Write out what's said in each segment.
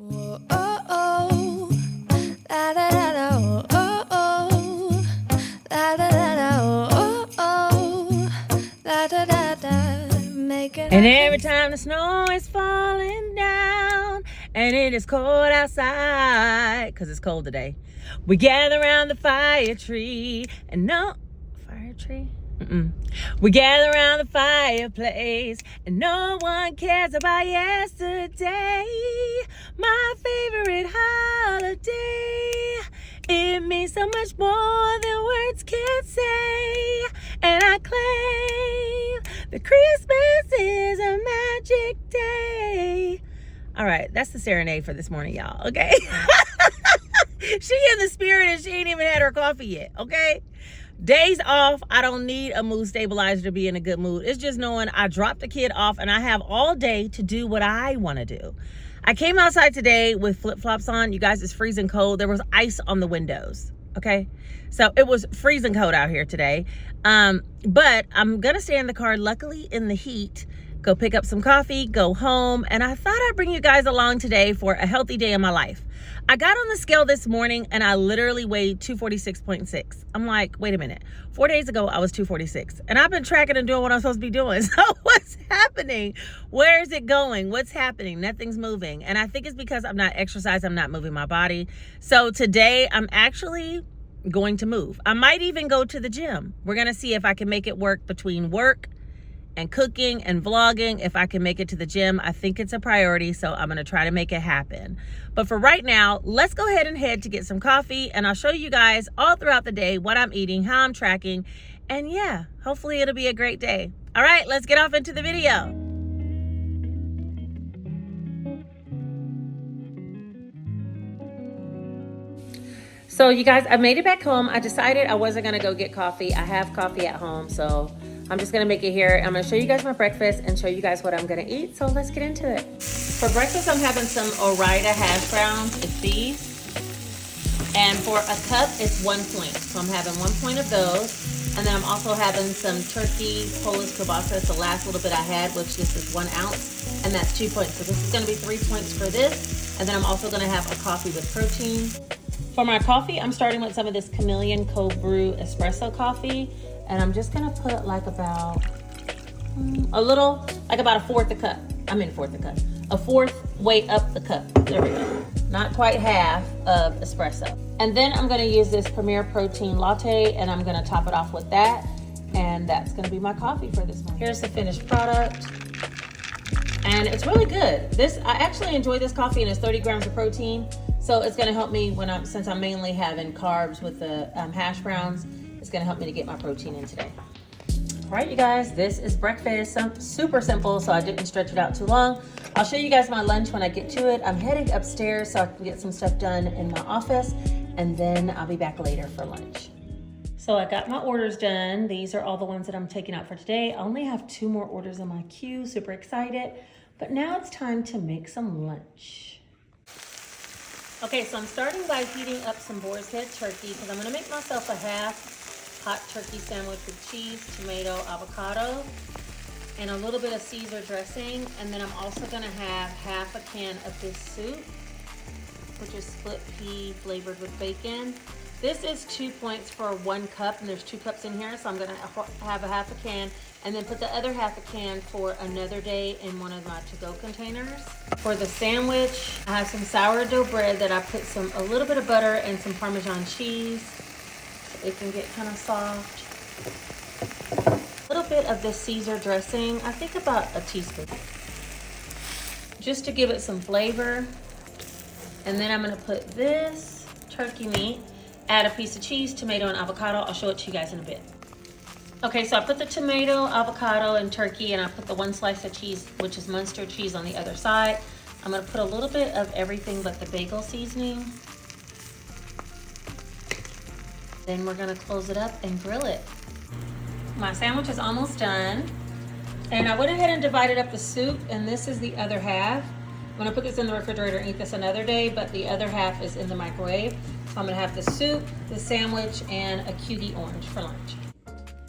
Whoa, oh, oh. La, da, da, da, oh, oh, oh. La, da, da, da, oh, oh, oh. La, da, da, da. Make it And every time the snow is falling down and it is cold outside, because it's cold today, we gather around the fire tree and no fire tree. We gather around the fireplace and no one cares about yesterday. My favorite holiday. It means so much more than words can say. And I claim that Christmas is a magic day. All right, that's the serenade for this morning, y'all, okay? She in the spirit and she ain't even had her coffee yet, okay? Days off, I don't need a mood stabilizer to be in a good mood. It's just knowing I dropped the kid off and I have all day to do what I want to do. I came outside today with flip-flops on. You guys, it's freezing cold. There was ice on the windows, okay? So it was freezing cold out here today. But I'm going to stay in the car, luckily in the heat, go pick up some coffee, go home. And I thought I'd bring you guys along today for a healthy day in my life. I got on the scale this morning and I literally weighed 246.6. I'm like, wait a minute. 4 days ago, I was 246. And I've been tracking and doing what I'm supposed to be doing. So what's happening? Where is it going? What's happening? Nothing's moving. And I think it's because I'm not exercising. I'm not moving my body. So today, I'm actually going to move. I might even go to the gym. We're going to see if I can make it work between work and cooking and vlogging. If I can make it to the gym, I think it's a priority, so I'm gonna try to make it happen. But for right now, let's go ahead and head to get some coffee, and I'll show you guys all throughout the day what I'm eating, how I'm tracking, and yeah, hopefully it'll be a great day. All right, let's get off into the video. So you guys, I made it back home. I decided I wasn't gonna go get coffee. I have coffee at home, so I'm just gonna make it here. I'm gonna show you guys my breakfast and show you guys what I'm gonna eat. So let's get into it. For breakfast, I'm having some Ore-Ida hash browns. It's these. And for a cup, it's 1 point. So I'm having 1 point of those. And then I'm also having some turkey Polish kielbasa. It's the last little bit I had, which this is 1 ounce. And that's 2 points. So this is gonna be 3 points for this. And then I'm also gonna have a coffee with protein. For my coffee, I'm starting with some of this Chameleon Cold Brew Espresso coffee. And I'm just gonna put like about about a fourth a cup. A fourth weight up the cup. There we go. Not quite half of espresso. And then I'm gonna use this Premier Protein Latte and I'm gonna top it off with that. And that's gonna be my coffee for this morning. Here's the finished product. And it's really good. I actually enjoy this coffee and it's 30 grams of protein. So it's gonna help me since I'm mainly having carbs with the hash browns. It's gonna help me to get my protein in today. All right, you guys, this is breakfast. Super simple, so I didn't stretch it out too long. I'll show you guys my lunch when I get to it. I'm heading upstairs so I can get some stuff done in my office, and then I'll be back later for lunch. So I got my orders done. These are all the ones that I'm taking out for today. I only have 2 more orders in my queue, super excited. But now it's time to make some lunch. Okay, so I'm starting by heating up some boar's head turkey because I'm gonna make myself a half hot turkey sandwich with cheese, tomato, avocado, and a little bit of Caesar dressing. And then I'm also gonna have half a can of this soup, which is split pea flavored with bacon. This is 2 points for 1 cup, and there's 2 cups in here, so I'm gonna have a half a can, and then put the other half a can for another day in one of my to-go containers. For the sandwich, I have some sourdough bread that I put a little bit of butter and some Parmesan cheese. It can get kind of soft. A little bit of the Caesar dressing, I think about a teaspoon, just to give it some flavor. And then I'm gonna put this turkey meat, add a piece of cheese, tomato, and avocado. I'll show it to you guys in a bit. Okay, so I put the tomato, avocado, and turkey, and I put the 1 slice of cheese, which is Munster cheese, on the other side. I'm gonna put a little bit of everything but the bagel seasoning. Then we're gonna close it up and grill it. My sandwich is almost done. And I went ahead and divided up the soup, and this is the other half. I'm gonna put this in the refrigerator and eat this another day, but the other half is in the microwave. So I'm gonna have the soup, the sandwich, and a cutie orange for lunch.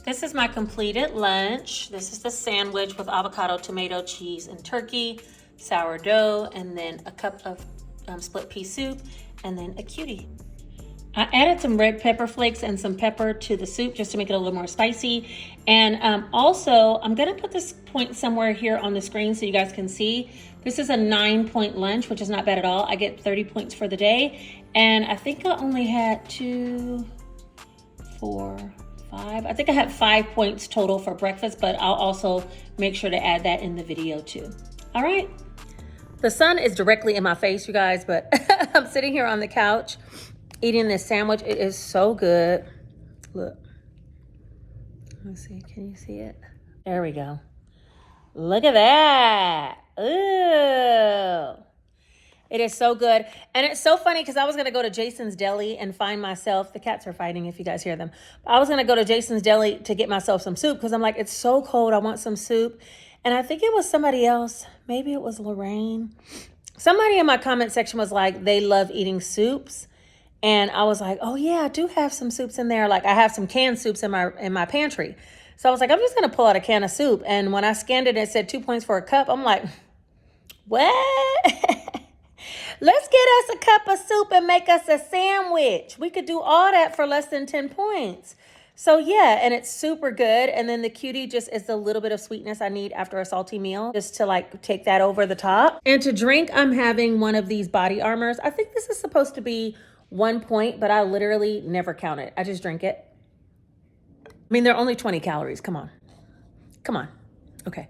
This is my completed lunch. This is the sandwich with avocado, tomato, cheese, and turkey, sourdough, and then a cup of split pea soup, and then a cutie. I added some red pepper flakes and some pepper to the soup just to make it a little more spicy. And also, I'm gonna put this point somewhere here on the screen so you guys can see. This is a 9-point lunch, which is not bad at all. I get 30 points for the day. And I think I only had 2, 4, 5. I think I had 5 points total for breakfast, but I'll also make sure to add that in the video too. All right. The sun is directly in my face, you guys, but I'm sitting here on the couch eating this sandwich. It is so good. Look. Let's see. Can you see it? There we go. Look at that. Ooh. It is so good. And it's so funny because I was going to go to Jason's Deli and find myself, the cats are fighting if you guys hear them. I was going to go to Jason's Deli to get myself some soup because I'm like, it's so cold. I want some soup. And I think it was somebody else. Maybe it was Lorraine. Somebody in my comment section was like, they love eating soups. And I was like, oh yeah, I do have some soups in there. Like I have some canned soups in my pantry. So I was like, I'm just going to pull out a can of soup. And when I scanned it, it said 2 points for a cup. I'm like, what? Let's get us a cup of soup and make us a sandwich. We could do all that for less than 10 points. So yeah, and it's super good. And then the cutie just is the little bit of sweetness I need after a salty meal, just to like take that over the top. And to drink, I'm having one of these body armors. I think this is supposed to be 1 point, but I literally never count it. I just drink it. I mean, they're only 20 calories. Come on. Come on. Okay.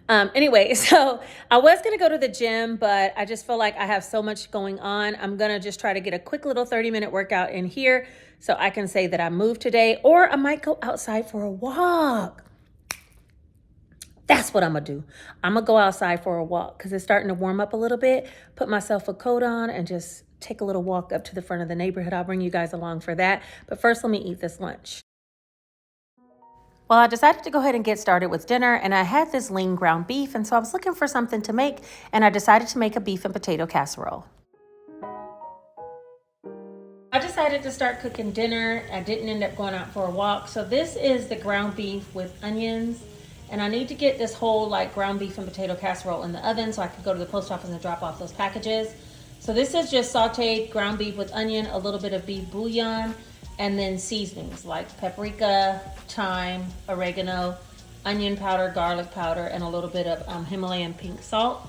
Anyway, so I was going to go to the gym, but I just feel like I have so much going on. I'm going to just try to get a quick little 30-minute workout in here so I can say that I moved today, or I might go outside for a walk. That's what I'm going to do. I'm going to go outside for a walk because it's starting to warm up a little bit, put myself a coat on and just take a little walk up to the front of the neighborhood. I'll bring you guys along for that. But first, let me eat this lunch. Well, I decided to go ahead and get started with dinner, and I had this lean ground beef, and so I was looking for something to make, and I decided to make a beef and potato casserole. I decided to start cooking dinner. I didn't end up going out for a walk. So this is the ground beef with onions, and I need to get this whole like ground beef and potato casserole in the oven so I can go to the post office and drop off those packages. So this is just sauteed ground beef with onion, a little bit of beef bouillon, and then seasonings like paprika, thyme, oregano, onion powder, garlic powder, and a little bit of Himalayan pink salt.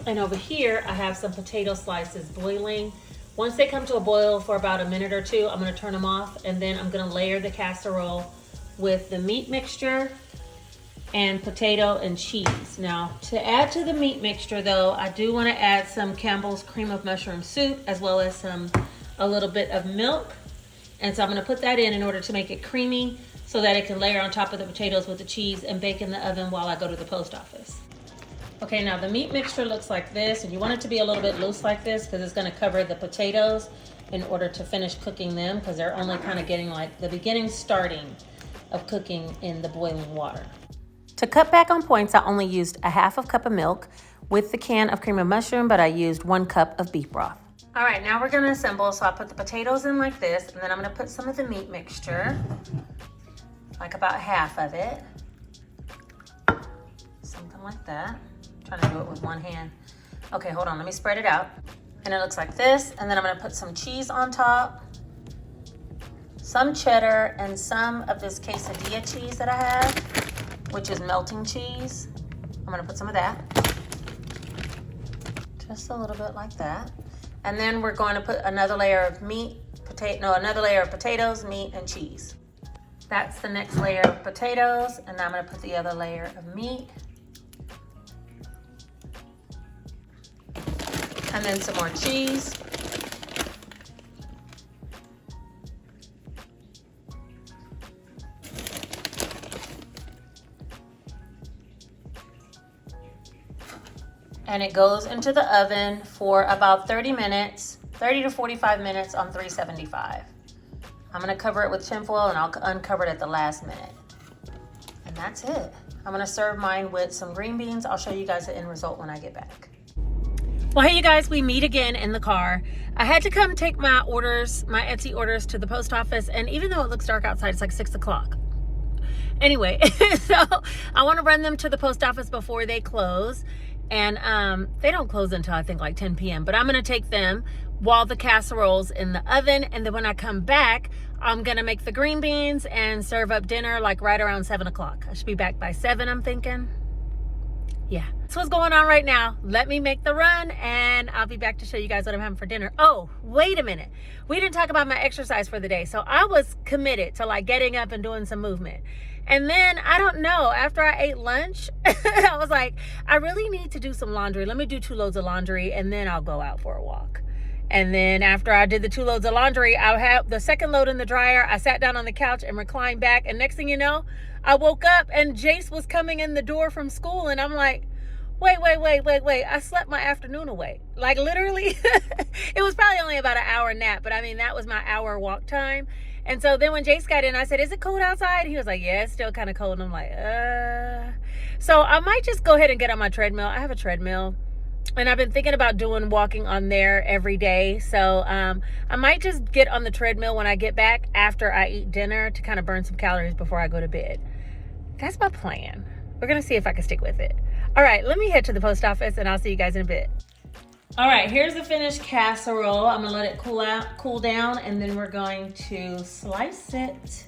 And over here, I have some potato slices boiling. Once they come to a boil for about a minute or two, I'm gonna turn them off, and then I'm gonna layer the casserole with the meat mixture and potato and cheese. Now, to add to the meat mixture though, I do wanna add some Campbell's cream of mushroom soup, as well as a little bit of milk. And so I'm gonna put that in order to make it creamy so that it can layer on top of the potatoes with the cheese and bake in the oven while I go to the post office. Okay, now the meat mixture looks like this, and you want it to be a little bit loose like this because it's gonna cover the potatoes in order to finish cooking them, because they're only kind of getting like the beginning starting of cooking in the boiling water. To cut back on points, I only used a half of cup of milk with the can of cream of mushroom, but I used 1 cup of beef broth. All right, now we're gonna assemble. So I put the potatoes in like this, and then I'm gonna put some of the meat mixture, like about half of it. Something like that. I'm trying to do it with one hand. Okay, hold on, let me spread it out. And it looks like this, and then I'm gonna put some cheese on top, some cheddar, and some of this quesadilla cheese that I have, which is melting cheese. I'm gonna put some of that. Just a little bit like that. And then we're going to put another layer of another layer of potatoes, meat, and cheese. That's the next layer of potatoes, and now I'm gonna put the other layer of meat. And then some more cheese. And it goes into the oven for about 30 minutes, 30 to 45 minutes on 375. I'm gonna cover it with tinfoil, and I'll uncover it at the last minute. And that's it. I'm gonna serve mine with some green beans. I'll show you guys the end result when I get back. Well, hey you guys, we meet again in the car. I had to come take my orders, my Etsy orders, to the post office, and even though it looks dark outside, it's like 6 o'clock. Anyway, so I want to run them to the post office before they close. And they don't close until I think like 10 p.m. But I'm gonna take them while the casserole's in the oven, and then when I come back, I'm gonna make the green beans and serve up dinner like right around 7 o'clock. I should be back by 7, I'm thinking. Yeah, that's what's going on right now. Let me make the run and I'll be back to show you guys what I'm having for dinner. Oh, wait a minute. We didn't talk about my exercise for the day. So I was committed to like getting up and doing some movement. And then, I don't know, after I ate lunch, I was like, I really need to do some laundry. Let me do 2 loads of laundry and then I'll go out for a walk. And then after I did the 2 loads of laundry, I had the second load in the dryer. I sat down on the couch and reclined back. And next thing you know, I woke up and Jace was coming in the door from school. And I'm like, wait. I slept my afternoon away. Like literally, it was probably only about an hour nap. But I mean, that was my hour walk time. And so then when Jace got in, I said, is it cold outside? He was like, yeah, it's still kind of cold. And I'm like, So I might just go ahead and get on my treadmill. I have a treadmill. And I've been thinking about doing walking on there every day. So I might just get on the treadmill when I get back after I eat dinner to kind of burn some calories before I go to bed. That's my plan. We're going to see if I can stick with it. All right, let me head to the post office and I'll see you guys in a bit. All right, here's the finished casserole. I'm gonna let it cool down, and then we're going to slice it.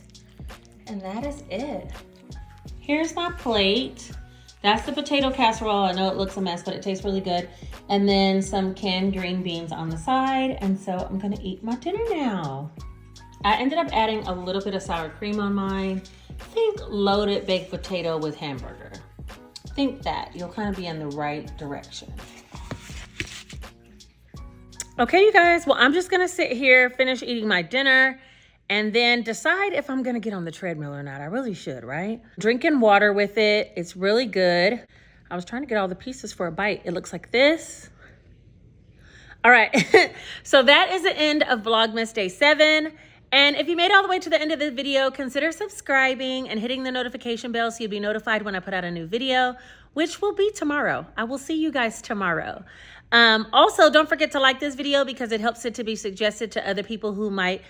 And that is it. Here's my plate. That's the potato casserole. I know it looks a mess, but it tastes really good. And then some canned green beans on the side. And so I'm gonna eat my dinner now. I ended up adding a little bit of sour cream on mine. Think loaded baked potato with hamburger. Think that. You'll kind of be in the right direction. Okay, you guys. Well, I'm just gonna sit here, finish eating my dinner, and then decide if I'm gonna get on the treadmill or not. I really should, right? Drinking water with it. It's really good. I was trying to get all the pieces for a bite. It looks like this. All right, so that is the end of Vlogmas Day 7. And if you made it all the way to the end of the video, consider subscribing and hitting the notification bell so you'll be notified when I put out a new video, which will be tomorrow. I will see you guys tomorrow. Also, don't forget to like this video because it helps it to be suggested to other people who might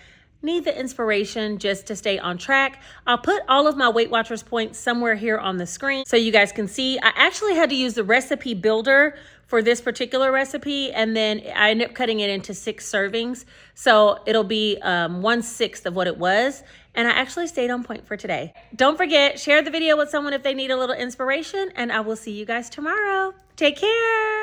need the inspiration just to stay on track. I'll put all of my Weight Watchers points somewhere here on the screen so you guys can see. I actually had to use the recipe builder for this particular recipe, and then I ended up cutting it into 6 servings. So it'll be 1/6 of what it was. And I actually stayed on point for today. Don't forget, share the video with someone if they need a little inspiration, and I will see you guys tomorrow. Take care.